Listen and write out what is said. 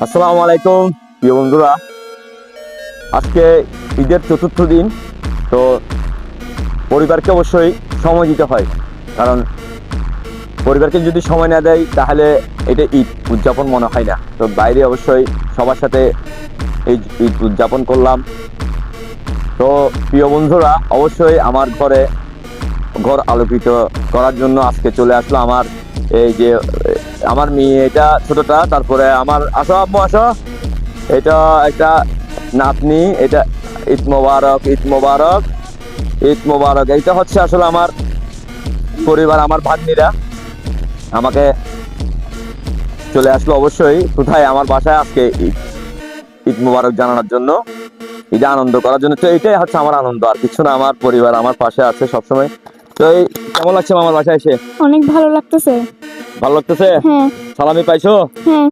আসসালামু আলাইকুম প্রিয় বন্ধুরা, আজকে ঈদের চতুর্থ দিন। তো পরিবারকে অবশ্যই সময় দিতে হয়, কারণ পরিবারকে যদি সময় না দেয় তাহলে এটা ঈদ উদযাপন মনে হয় না। তো বাইরে অবশ্যই সবার সাথে এই ঈদ উদযাপন করলাম। তো প্রিয় বন্ধুরা, অবশ্যই আমার ঘর আলোকিত করার জন্য আজকে চলে আসলো আমার এই যে আমার মেয়ে, এটা ছোটটা, তারপরে আমার আসো আম্মু আসো, এটা একটা নাতনি, এটা ঈদ মোবারক, ঈদ মোবারক, ঈদ মোবারক। এইটা হচ্ছে আসলে আমার পরিবার, আমার ভাগ্নিরা আমাকে চলে আসলো অবশ্যই কোথায়, আমার বাসায় আজকে ঈদ ঈদ মোবারক জানানোর জন্য, ঈদে আনন্দ করার জন্য। তো এইটাই হচ্ছে আমার আনন্দ, আর কিছু না। আমার পরিবার আমার পাশে আছে সবসময়। তো এই কেমন লাগছে আমার বাসায় এসে? অনেক ভালো লাগতেছে। ভালো লাগতেছে? হ্যাঁ সালামি পাইছো? হ্যাঁ।